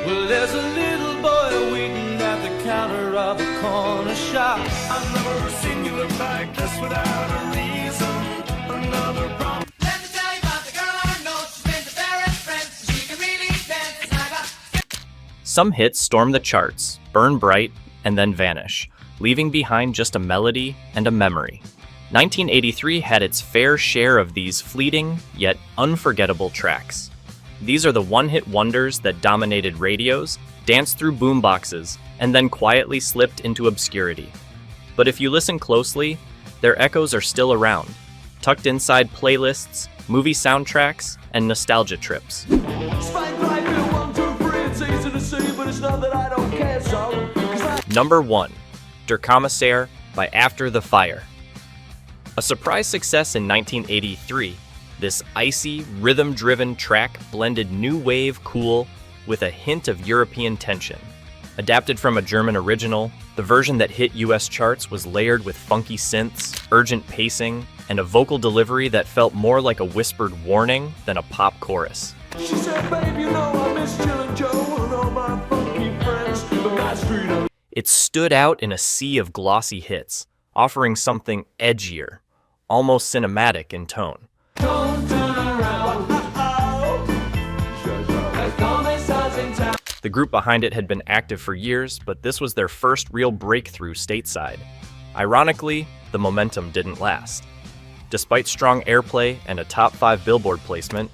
Well, there's a little boy waiting at the counter of a corner shop. I've never seen you look like this without a reason. Another problem. Let me tell you about the girl I know. She's been to Paris, France, so she can really dance. And I got Some hits storm the charts, burn bright, and then vanish, leaving behind just a melody and a memory. 1983 had its fair share of these fleeting, yet unforgettable tracks. These are the one-hit wonders that dominated radios, danced through boomboxes, and then quietly slipped into obscurity. But if you listen closely, their echoes are still around, tucked inside playlists, movie soundtracks, and nostalgia trips. Number 1. Der Kommissar by After the Fire. A surprise success in 1983, this icy, rhythm-driven track blended new wave cool with a hint of European tension. Adapted from a German original, the version that hit US charts was layered with funky synths, urgent pacing, and a vocal delivery that felt more like a whispered warning than a pop chorus. She said, babe, you know I miss Jill and Joe and all my funky friends. The last street. It stood out in a sea of glossy hits, offering something edgier, almost cinematic in tone. Don't turn around. Kommissar's in town. The group behind it had been active for years, but this was their first real breakthrough stateside. Ironically, the momentum didn't last. Despite strong airplay and a top 5 Billboard placement,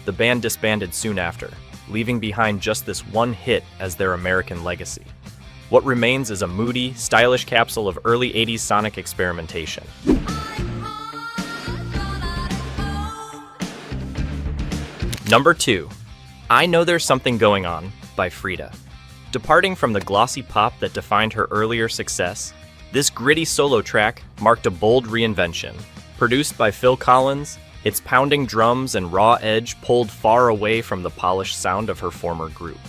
the band disbanded soon after, leaving behind just this one hit as their American legacy. What remains is a moody, stylish capsule of early 80s sonic experimentation. Number 2. I Know There's Something Going On by Frida. Departing from the glossy pop that defined her earlier success, this gritty solo track marked a bold reinvention. Produced by Phil Collins, its pounding drums and raw edge pulled far away from the polished sound of her former group.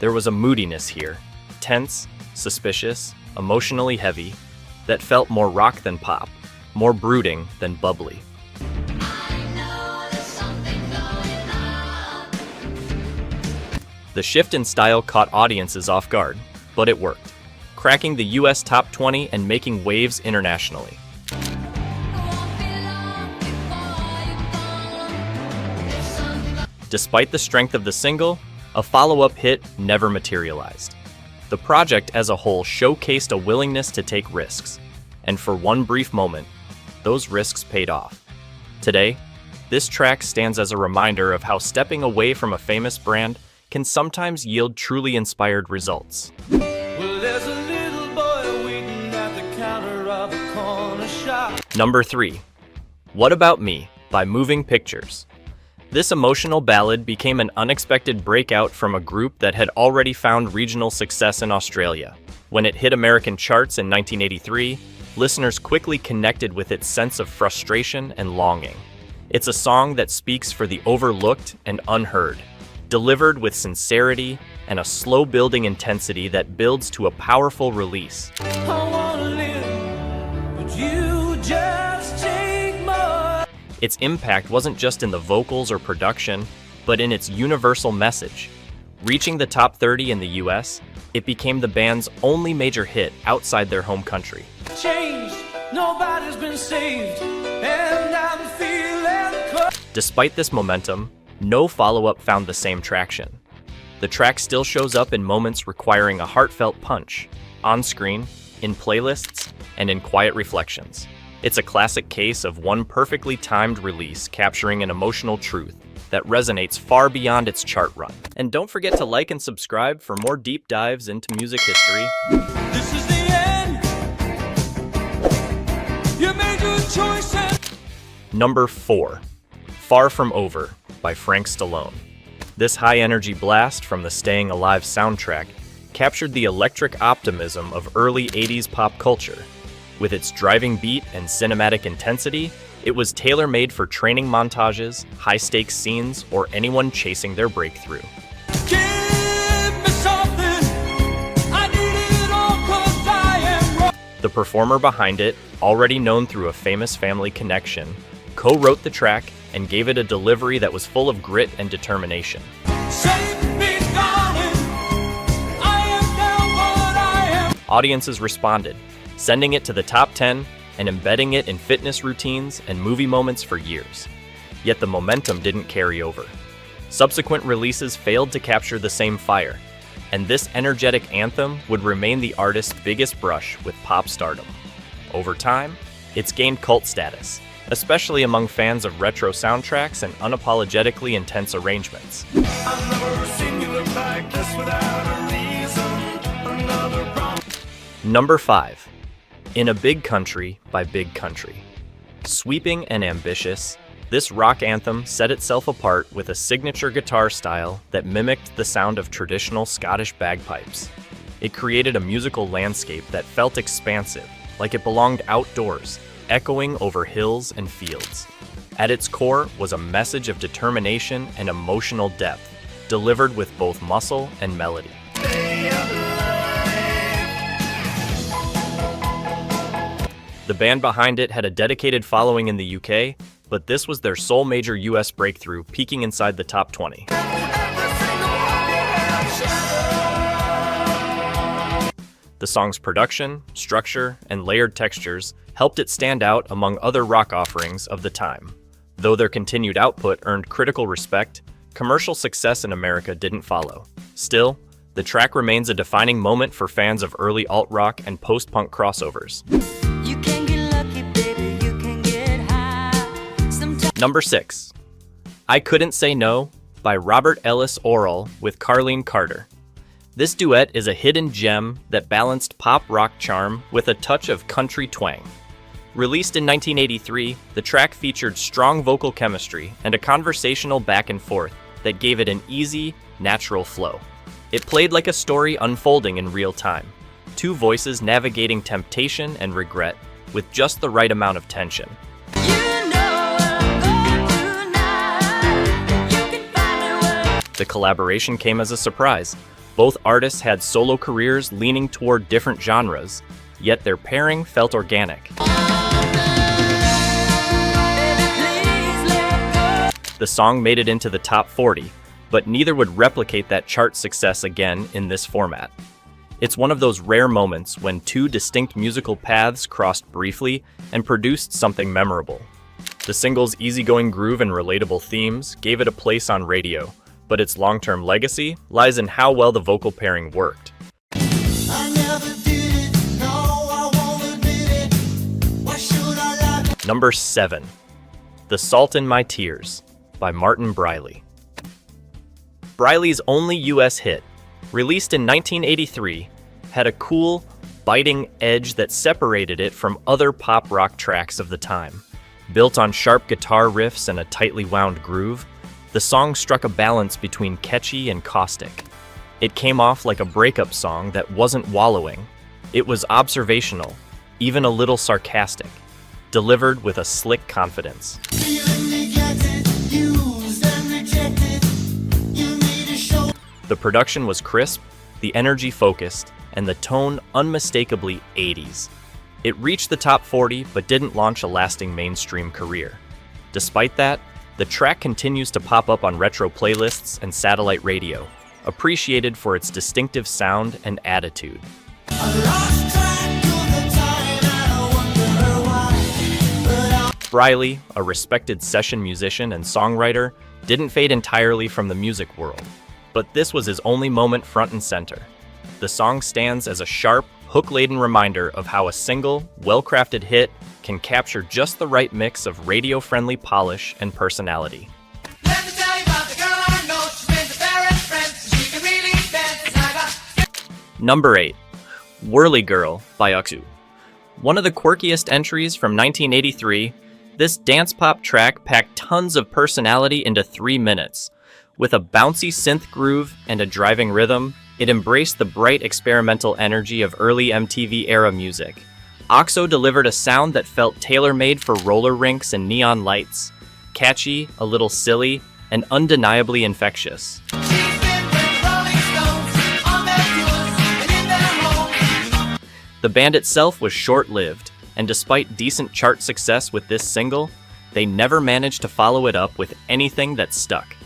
There was a moodiness here, tense, suspicious, emotionally heavy, that felt more rock than pop, more brooding than bubbly. The shift in style caught audiences off guard, but it worked, cracking the US top 20 and making waves internationally. Despite the strength of the single, a follow-up hit never materialized. The project as a whole showcased a willingness to take risks, and for one brief moment, those risks paid off. Today, this track stands as a reminder of how stepping away from a famous brand can sometimes yield truly inspired results. Well, there's a little boy waiting at the counter of a corner shop. Number 3. What About Me by Moving Pictures. This emotional ballad became an unexpected breakout from a group that had already found regional success in Australia. When it hit American charts in 1983, listeners quickly connected with its sense of frustration and longing. It's a song that speaks for the overlooked and unheard, delivered with sincerity and a slow-building intensity that builds to a powerful release. I wanna live, but you just take more. Its impact wasn't just in the vocals or production, but in its universal message. Reaching the top 30 in the US, it became the band's only major hit outside their home country. Changed, nobody's been saved, and I'm feeling cold. Despite this momentum, no follow-up found the same traction. The track still shows up in moments requiring a heartfelt punch, on-screen, in playlists, and in quiet reflections. It's a classic case of one perfectly timed release capturing an emotional truth that resonates far beyond its chart run. And don't forget to like and subscribe for more deep dives into music history. This is the end. You made your choices. Number 4. Far From Over by Frank Stallone. This high-energy blast from the Staying Alive soundtrack captured the electric optimism of early 80s pop culture. With its driving beat and cinematic intensity, it was tailor-made for training montages, high-stakes scenes, or anyone chasing their breakthrough. Give me something. I need it all 'cause I am wrong. The performer behind it, already known through a famous family connection, co-wrote the track and gave it a delivery that was full of grit and determination. Save me, darling. audiences responded, sending it to the top 10 and embedding it in fitness routines and movie moments for years. Yet the momentum didn't carry over. Subsequent releases failed to capture the same fire, and this energetic anthem would remain the artist's biggest brush with pop stardom. Over time, it's gained cult status, especially among fans of retro soundtracks and unapologetically intense arrangements. I've never seen you look like this without a reason. Another problem. Number 5. In a Big Country by Big Country. Sweeping and ambitious, this rock anthem set itself apart with a signature guitar style that mimicked the sound of traditional Scottish bagpipes. It created a musical landscape that felt expansive, like it belonged outdoors, echoing over hills and fields. At its core was a message of determination and emotional depth, delivered with both muscle and melody. The band behind it had a dedicated following in the UK, but this was their sole major US breakthrough, peaking inside the top 20. The song's production, structure, and layered textures helped it stand out among other rock offerings of the time. Though their continued output earned critical respect, commercial success in America didn't follow. Still, the track remains a defining moment for fans of early alt-rock and post-punk crossovers. You can get lucky, baby, you can get high. Sometimes Number 6. I Couldn't Say No by Robert Ellis Orrell with Carlene Carter. This duet is a hidden gem that balanced pop-rock charm with a touch of country twang. Released in 1983, the track featured strong vocal chemistry and a conversational back and forth that gave it an easy, natural flow. It played like a story unfolding in real time, two voices navigating temptation and regret with just the right amount of tension. you know what I'm going through now. You can find me where The collaboration came as a surprise. Both artists had solo careers leaning toward different genres, yet their pairing felt organic. baby, please let go. The song made it into the top 40, but neither would replicate that chart success again in this format. It's one of those rare moments when two distinct musical paths crossed briefly and produced something memorable. The single's easygoing groove and relatable themes gave it a place on radio, but its long-term legacy lies in how well the vocal pairing worked. I never did it, no, I won't admit it. Why should I lie? Number 7. The Salt in My Tears by Martin Briley. Briley's only US hit, released in 1983, had a cool, biting edge that separated it from other pop rock tracks of the time. Built on sharp guitar riffs and a tightly wound groove, the song struck a balance between catchy and caustic. It came off like a breakup song that wasn't wallowing. It was observational, even a little sarcastic, delivered with a slick confidence. Feeling neglected, used and rejected. You need to show. The production was crisp, the energy focused, and the tone unmistakably 80s. It reached the top 40 but didn't launch a lasting mainstream career. Despite that, the track continues to pop up on retro playlists and satellite radio, appreciated for its distinctive sound and attitude. Lost track of the time, I wonder why. But Briley, a respected session musician and songwriter, didn't fade entirely from the music world, but this was his only moment front and center. The song stands as a sharp, hook-laden reminder of how a single, well-crafted hit can capture just the right mix of radio-friendly polish and personality. let me tell you about the girl I know. She's been to Barrett's friends. She can really dance. And I got Number 8. Whirly Girl by Uxu. One of the quirkiest entries from 1983, this dance pop track packed tons of personality into 3 minutes. With a bouncy synth groove and a driving rhythm, it embraced the bright experimental energy of early MTV-era music. OXO delivered a sound that felt tailor-made for roller rinks and neon lights. Catchy, a little silly, and undeniably infectious. she's been with the Rolling Stones on their tours and in their homes. The band itself was short-lived, and despite decent chart success with this single, they never managed to follow it up with anything that stuck.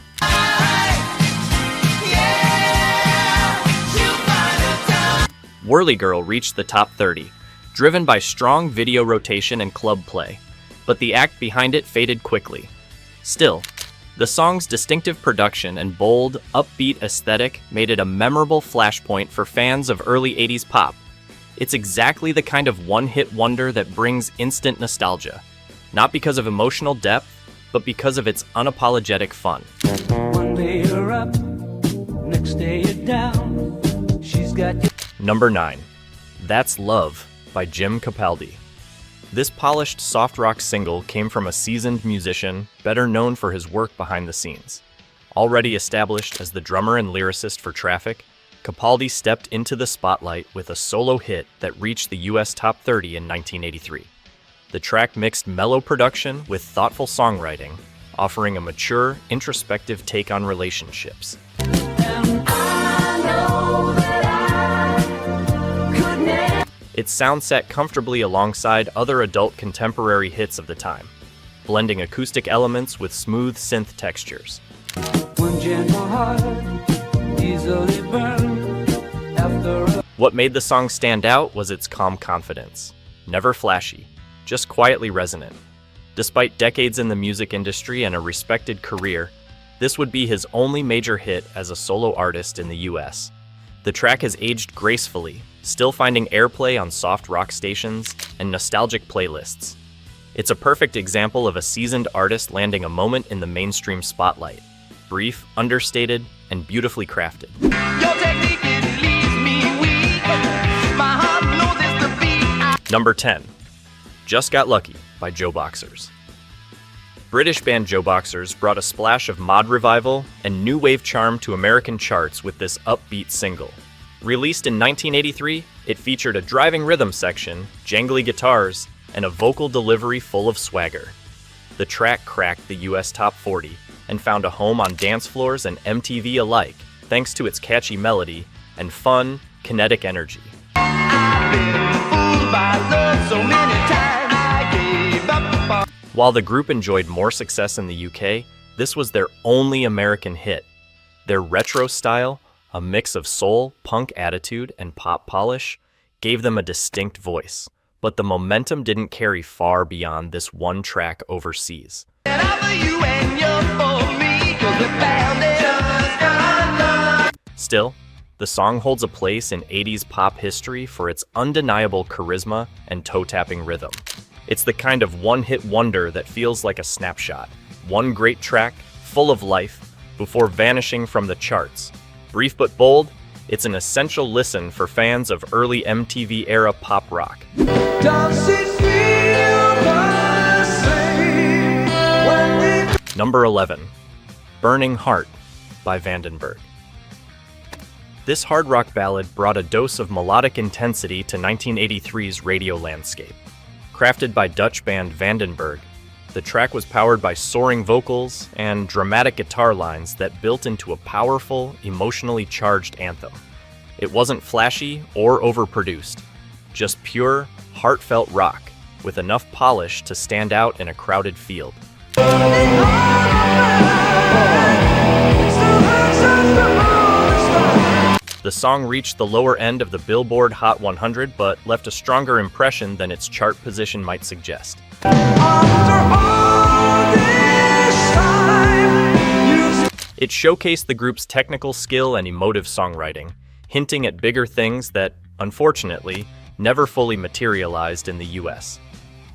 Whirly Girl reached the top 30, driven by strong video rotation and club play, but the act behind it faded quickly. Still, the song's distinctive production and bold, upbeat aesthetic made it a memorable flashpoint for fans of early 80s pop. It's exactly the kind of one-hit wonder that brings instant nostalgia, not because of emotional depth, but because of its unapologetic fun. One day you're up, next day you're down. She's got you. Number 9. That's Love by Jim Capaldi. This polished soft rock single came from a seasoned musician, better known for his work behind the scenes. Already established as the drummer and lyricist for Traffic, Capaldi stepped into the spotlight with a solo hit that reached the US top 30 in 1983. The track mixed mellow production with thoughtful songwriting, offering a mature, introspective take on relationships. Its sound sat comfortably alongside other adult contemporary hits of the time, blending acoustic elements with smooth synth textures. One gentle heart, easily burned after a What made the song stand out was its calm confidence. Never flashy, just quietly resonant. Despite decades in the music industry and a respected career, this would be his only major hit as a solo artist in the US. The track has aged gracefully, still finding airplay on soft rock stations and nostalgic playlists. It's a perfect example of a seasoned artist landing a moment in the mainstream spotlight. Brief, understated, and beautifully crafted. Your technique, it leaves me weak. My heart knows it's the beat. Number 10. Just Got Lucky by Joe Boxers. British band Joe Boxers brought a splash of mod revival and new wave charm to American charts with this upbeat single. Released in 1983, it featured a driving rhythm section, jangly guitars, and a vocal delivery full of swagger. The track cracked the US Top 40 and found a home on dance floors and MTV alike, thanks to its catchy melody and fun, kinetic energy. I've been fooled by love so many times I gave up. While the group enjoyed more success in the UK, this was their only American hit. Their retro style, a mix of soul, punk attitude, and pop polish, gave them a distinct voice. But the momentum didn't carry far beyond this one track overseas. And I'm for you and you're for me, 'cause we found it. Just got love. Still, the song holds a place in 80s pop history for its undeniable charisma and toe-tapping rhythm. It's the kind of one-hit wonder that feels like a snapshot. One great track, full of life, before vanishing from the charts. Brief but bold, it's an essential listen for fans of early MTV-era pop rock. Does it feel the same when it Number 11. Burning Heart by Vandenberg. This hard rock ballad brought a dose of melodic intensity to 1983's radio landscape. Crafted by Dutch band Vandenberg, the track was powered by soaring vocals and dramatic guitar lines that built into a powerful, emotionally charged anthem. It wasn't flashy or overproduced, just pure, heartfelt rock with enough polish to stand out in a crowded field. The song reached the lower end of the Billboard Hot 100 but left a stronger impression than its chart position might suggest. It showcased the group's technical skill and emotive songwriting, hinting at bigger things that, unfortunately, never fully materialized in the US.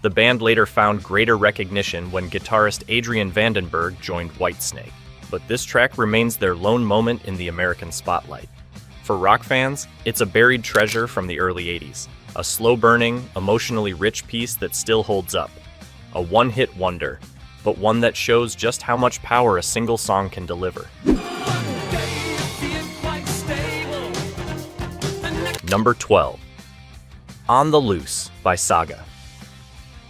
The band later found greater recognition when guitarist Adrian Vandenberg joined Whitesnake, but this track remains their lone moment in the American spotlight. For rock fans, it's a buried treasure from the early 80s, a slow-burning, emotionally rich piece that still holds up. A one-hit wonder, but one that shows just how much power a single song can deliver. Number 12. On the Loose by Saga.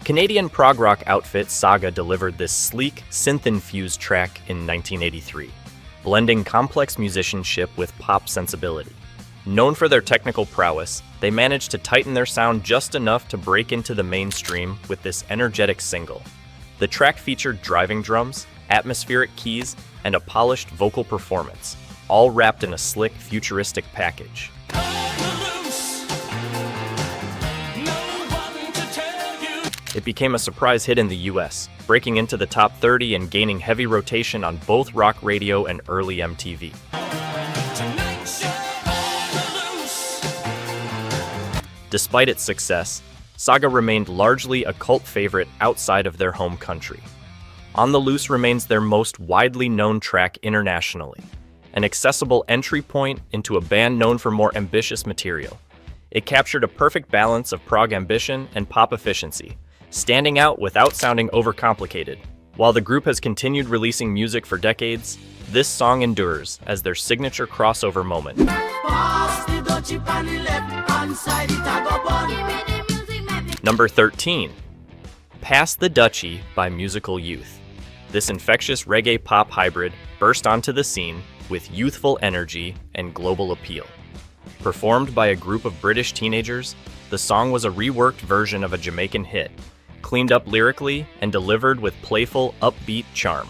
Canadian prog rock outfit Saga delivered this sleek, synth-infused track in 1983, blending complex musicianship with pop sensibility. Known for their technical prowess, they managed to tighten their sound just enough to break into the mainstream with this energetic single. The track featured driving drums, atmospheric keys, and a polished vocal performance, all wrapped in a slick, futuristic package. It became a surprise hit in the US, breaking into the top 30 and gaining heavy rotation on both rock radio and early MTV. Tonight's show on the loose. Despite its success, Saga remained largely a cult favorite outside of their home country. On the Loose remains their most widely known track internationally, an accessible entry point into a band known for more ambitious material. It captured a perfect balance of prog ambition and pop efficiency, standing out without sounding overcomplicated. While the group has continued releasing music for decades, this song endures as their signature crossover moment. Pass the Dutchie on the left hand side, it a go bun. Give me the music, make me Number 13. Pass the Dutchie by Musical Youth. This infectious reggae pop hybrid burst onto the scene with youthful energy and global appeal. Performed by a group of British teenagers, the song was a reworked version of a Jamaican hit, cleaned up lyrically and delivered with playful, upbeat charm.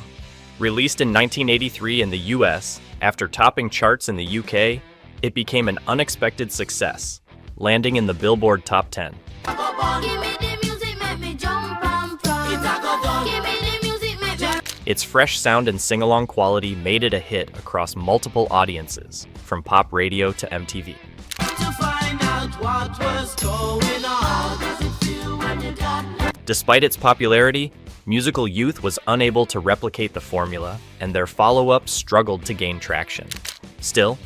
Released in 1983 in the US, after topping charts in the UK, it became an unexpected success, landing in the Billboard Top 10. Give me the music, make me jump and prance. Give me the music, make me Its fresh sound and sing-along quality made it a hit across multiple audiences, from pop radio to MTV. To find out what was going on. How does it feel when you got Despite its popularity, Musical Youth was unable to replicate the formula, and their follow-up struggled to gain traction. Still,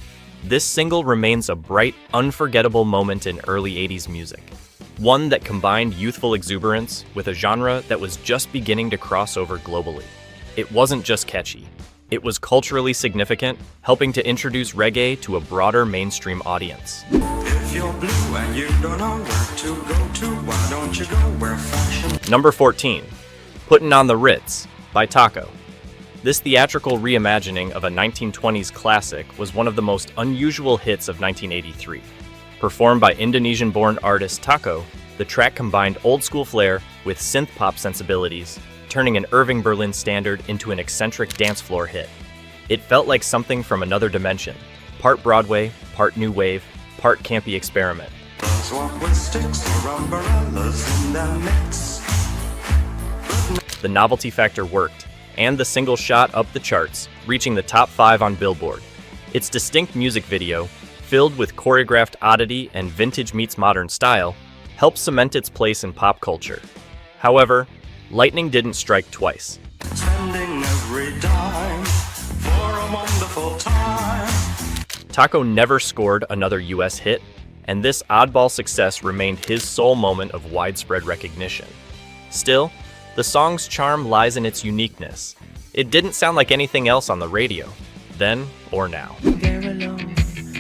this single remains a bright, unforgettable moment in early 80s music. One that combined youthful exuberance with a genre that was just beginning to cross over globally. It wasn't just catchy. It was culturally significant, helping to introduce reggae to a broader mainstream audience. If you're blue and you don't know where to go to, why don't you go where fashion? Number 14. Puttin On the Ritz by Taco. This theatrical reimagining of a 1920s classic was one of the most unusual hits of 1983. Performed by Indonesian-born artist Taco, the track combined old-school flair with synth-pop sensibilities, turning an Irving Berlin standard into an eccentric dance floor hit. It felt like something from another dimension, part Broadway, part new wave, part campy experiment. Girls walk with sticks or umbrellas in their mix. The novelty factor worked, and the single shot up the charts, reaching the top 5 on Billboard. Its distinct music video, filled with choreographed oddity and vintage meets modern style, helped cement its place in pop culture. However, lightning didn't strike twice. Spending every dime for a wonderful time. Taco never scored another US hit, and this oddball success remained his sole moment of widespread recognition. Still, the song's charm lies in its uniqueness. It didn't sound like anything else on the radio, then or now. They're alone.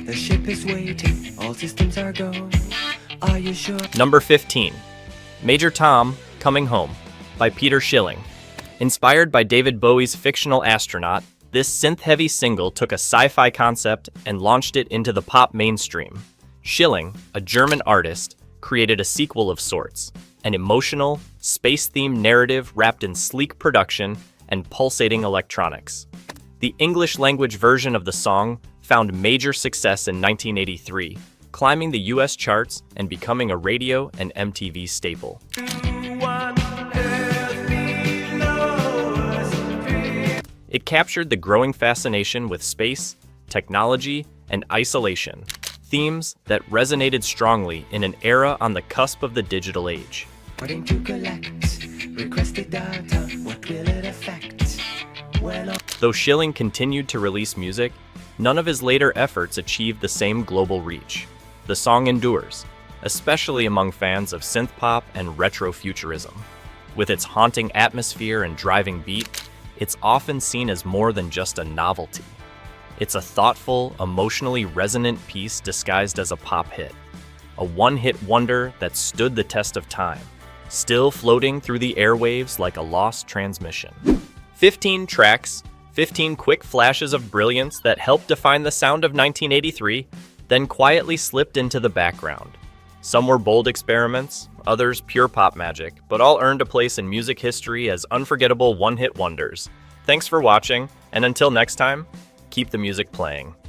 The ship is waiting. All systems are go. Are you sure? Number 15. Major Tom, Coming Home by Peter Schilling. Inspired by David Bowie's fictional astronaut, this synth-heavy single took a sci-fi concept and launched it into the pop mainstream. Schilling, a German artist, created a sequel of sorts, an emotional, space-themed narrative wrapped in sleek production and pulsating electronics. The English-language version of the song found major success in 1983, climbing the US charts and becoming a radio and MTV staple. It captured the growing fascination with space, technology, and isolation, themes that resonated strongly in an era on the cusp of the digital age. According to collect requested data, what will it affect? Well, Though Schilling continued to release music, none of his later efforts achieved the same global reach. The song endures, especially among fans of synthpop and retrofuturism. With its haunting atmosphere and driving beat, it's often seen as more than just a novelty. It's a thoughtful, emotionally resonant piece disguised as a pop hit. A one-hit wonder that stood the test of time, still floating through the airwaves like a lost transmission. 15 tracks, 15 quick flashes of brilliance that helped define the sound of 1983, then quietly slipped into the background. Some were bold experiments, others pure pop magic, but all earned a place in music history as unforgettable one-hit wonders. Thanks for watching, and until next time, keep the music playing.